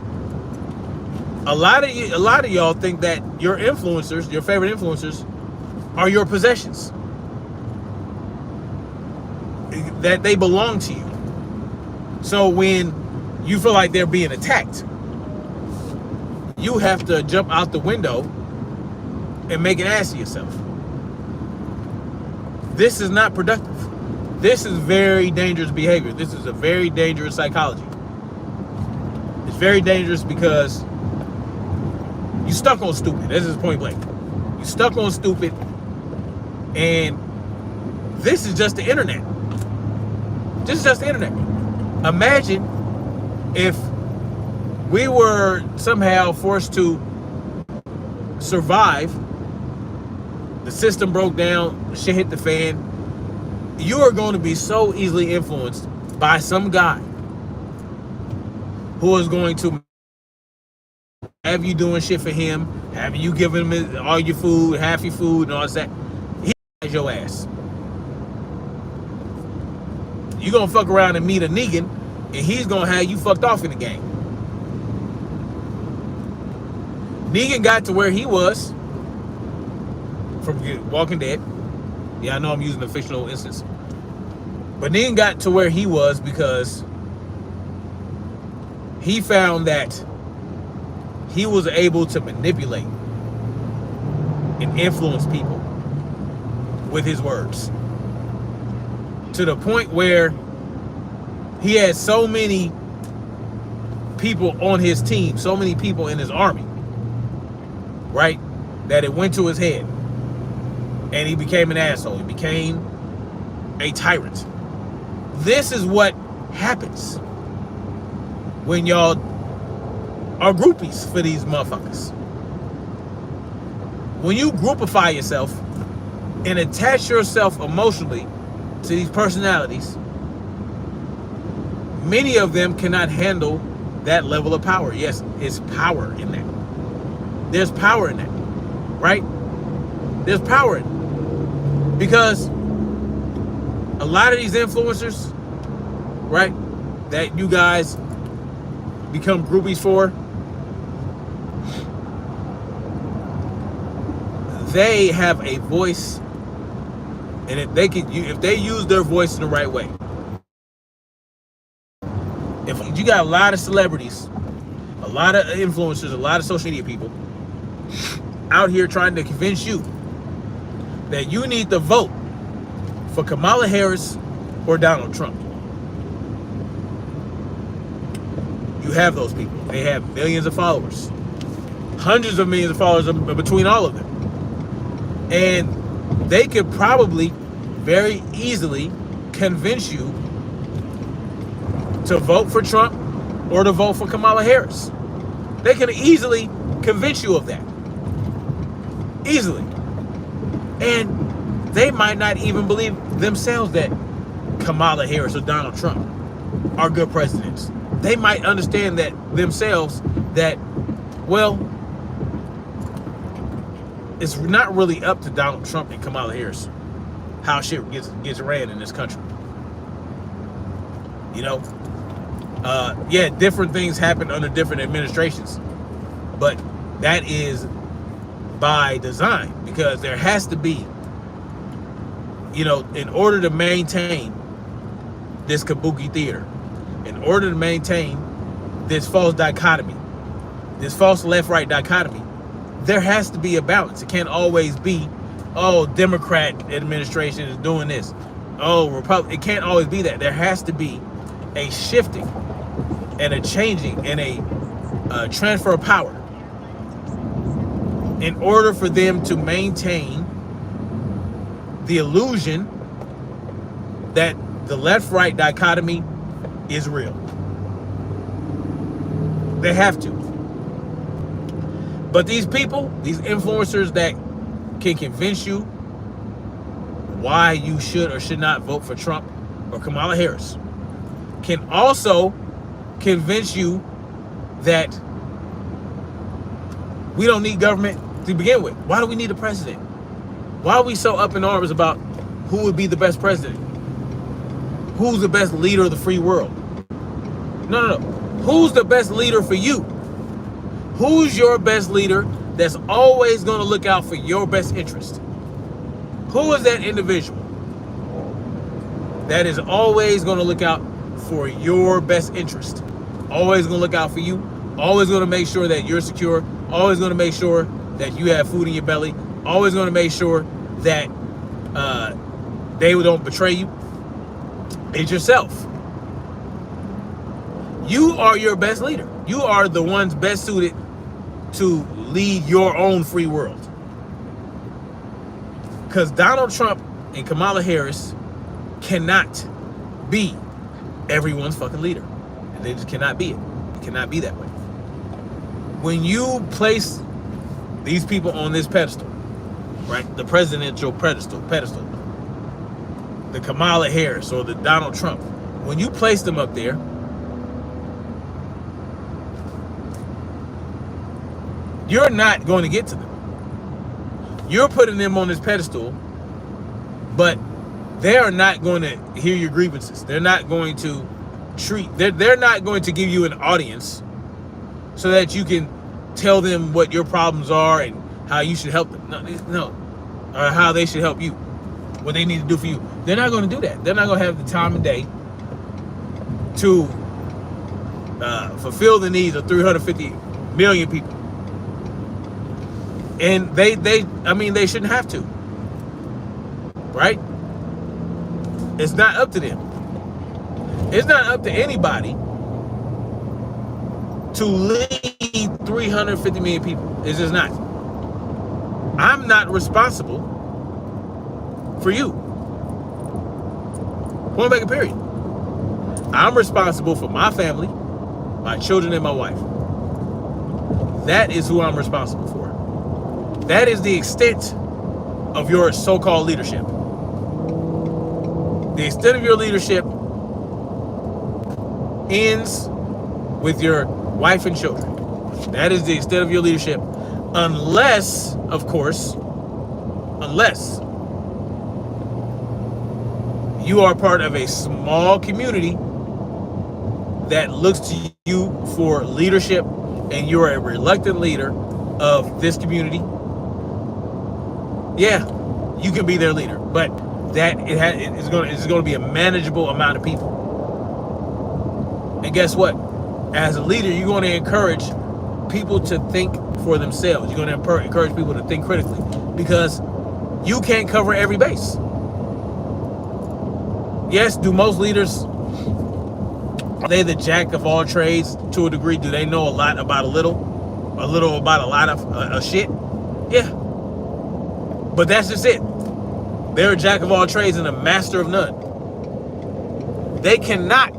A lot of y'all think that your influencers, your favorite influencers, are your possessions, that they belong to you. So when you feel like they're being attacked, you have to jump out the window and make an ass of yourself. This is not productive. This is very dangerous behavior. This is a very dangerous psychology. It's very dangerous because you stuck on stupid. This is point blank. You stuck on stupid, and this is just the internet. This is just the internet. Imagine if we were somehow forced to survive. The system broke down, shit hit the fan. You are going to be so easily influenced by some guy who is going to have you doing shit for him, have you giving him all your food, half your food, and all that. He has your ass. You're going to fuck around and meet a Negan, and he's going to have you fucked off in the game. Negan got to where he was from Walking Dead. Yeah, I know I'm using a fictional instance. But Negan got to where he was because he found that he was able to manipulate and influence people with his words. To the point where he had so many people on his team, so many people in his army, right, that it went to his head. And he became an asshole. He became a tyrant. This is what happens when y'all are groupies for these motherfuckers. When you groupify yourself and attach yourself emotionally to these personalities, many of them cannot handle that level of power. Yes, it's power in that. There's power in that, right? There's power in it. Because a lot of these influencers, right, that you guys become groupies for, they have a voice, and if they use their voice in the right way. If you got a lot of celebrities, a lot of influencers, a lot of social media people out here trying to convince you that you need to vote for Kamala Harris or Donald Trump. You have those people. They have millions of followers. Hundreds of millions of followers between all of them. And they could probably very easily convince you to vote for Trump or to vote for Kamala Harris. They can easily convince you of that. Easily. And they might not even believe themselves that Kamala Harris or Donald Trump are good presidents. They might understand that themselves that, well, it's not really up to Donald Trump and Kamala Harris how shit gets ran in this country. You know? Yeah, different things happen under different administrations. But that is by design, because there has to be, you know, in order to maintain this kabuki theater, in order to maintain this false dichotomy, this false left-right dichotomy, there has to be a balance. It can't always be, oh, Democrat administration is doing this. Oh, Republican. It can't always be that. There has to be a shifting and a changing and a transfer of power in order for them to maintain the illusion that the left-right dichotomy is real. They have to. But these people, these influencers that can convince you why you should or should not vote for Trump or Kamala Harris, can also convince you that we don't need government to begin with. Why do we need a president? Why are we so up in arms about who would be the best president? Who's the best leader of the free world? No. Who's the best leader for you? Who's your best leader that's always going to look out for your best interest? Who is that individual that is always going to look out for your best interest? Always going to look out for you. Always going to make sure that you're secure. Always going to make sure that you have food in your belly. Always going to make sure that they don't betray you. It's yourself. You are your best leader. You are the ones best suited to lead your own free world. Because Donald Trump and Kamala Harris cannot be everyone's fucking leader. And they just cannot be it. It cannot be that way. When you place these people on this pedestal, right? The presidential pedestal, the Kamala Harris or the Donald Trump, when you place them up there, you're not going to get to them. You're putting them on this pedestal, but they are not going to hear your grievances. They're not going to they're not going to give you an audience so that you can tell them what your problems are and how you should help them. No. Or how they should help you, what they need to do for you. They're not going to do that. They're not going to have the time of day to fulfill the needs of 350 million people. And they shouldn't have to, right? It's not up to them. It's not up to anybody to lead 350 million people. It's just not. I'm not responsible for you. Point blank, period. I'm responsible for my family, my children, and my wife. That is who I'm responsible for. That is the extent of your so-called leadership. The extent of your leadership ends with your wife and children. That is the extent of your leadership, unless, of course, you are part of a small community that looks to you for leadership and you're a reluctant leader of this community. Yeah, you can be their leader, but that it's going to be a manageable amount of people. And guess what? As a leader, you're going to encourage people to think for themselves. You're going to encourage people to think critically, because you can't cover every base. Yes, do most leaders, are they the jack of all trades to a degree? Do they know a lot about a little about a lot of shit? Yeah. But that's just it. They're a jack of all trades and a master of none. They cannot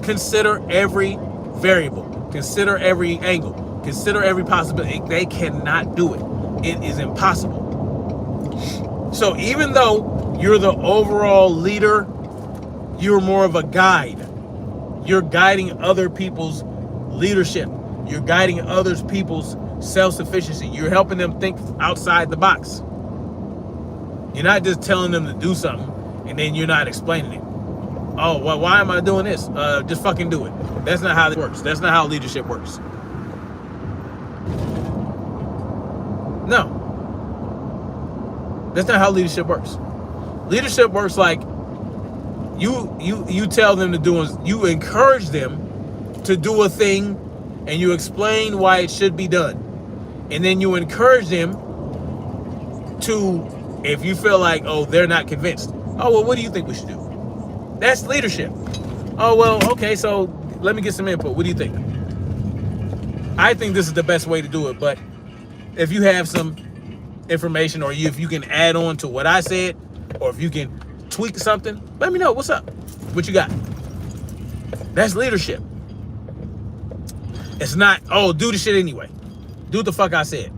consider every variable, consider every angle, consider every possibility. They cannot do it. It is impossible. So even though you're the overall leader, you're more of a guide. You're guiding other people's leadership. You're guiding others people's self-sufficiency. You're helping them think outside the box. You're not just telling them to do something and then you're not explaining it. Oh, well, why am I doing this? Just fucking do it. That's not how it works. That's not how leadership works. No. That's not how leadership works. Leadership works like you tell them to do, you encourage them to do a thing and you explain why it should be done. And then you encourage them to, if you feel like, oh, they're not convinced. Oh, well, what do you think we should do? That's leadership. Oh, well, okay, so let me get some input. What do you think? I think this is the best way to do it, but if you have some information, or if you can add on to what I said, or if you can tweak something, let me know. What's up? What you got? That's leadership. It's not, oh, do the shit anyway. Do what the fuck I said.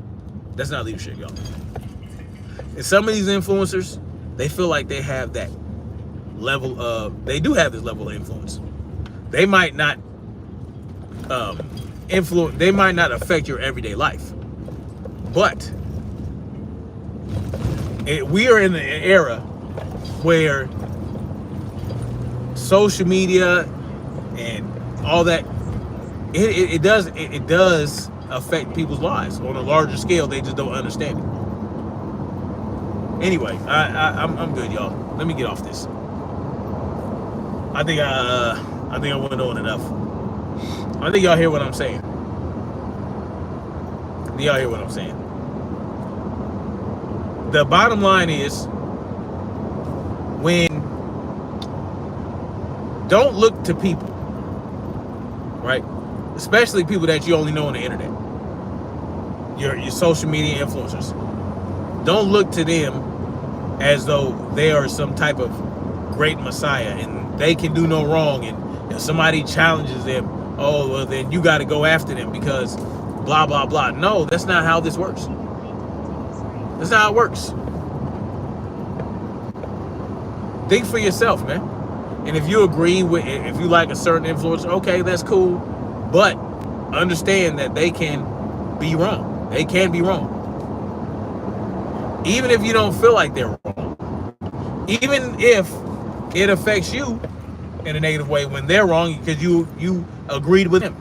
That's not leadership, y'all. And some of these influencers, they feel like they have that level of, they do have this level of influence. They might not they might not affect your everyday life. But we are in the era where social media and all that, it does affect people's lives on a larger scale. They just don't understand it. Anyway, I'm good, y'all. Let me get off this. I think I went on enough. I think y'all hear what I'm saying. Do y'all hear what I'm saying? the bottom line is, when don't look to people, right? Especially people that you only know on the internet, your social media influencers. Don't look to them as though they are some type of great messiah and they can do no wrong, and if somebody challenges them, oh well, then you got to go after them because blah blah blah. No, that's not how this works. That's not how it works. Think for yourself, man. And if you agree with, if you like a certain influencer, okay, that's cool. But understand that they can be wrong. They can be wrong. Even if you don't feel like they're wrong. Even if it affects you in a negative way when they're wrong because you agreed with them.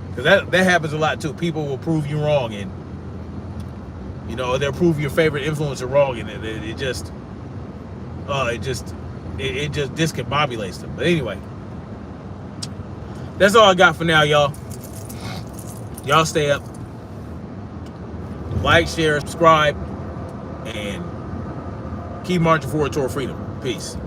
Because that happens a lot too. People will prove you wrong, and you know, they'll prove your favorite influencer wrong, and it just discombobulates them. But anyway, that's all I got for now, y'all. Y'all stay up. Like, share, subscribe, and keep marching forward toward freedom. Peace.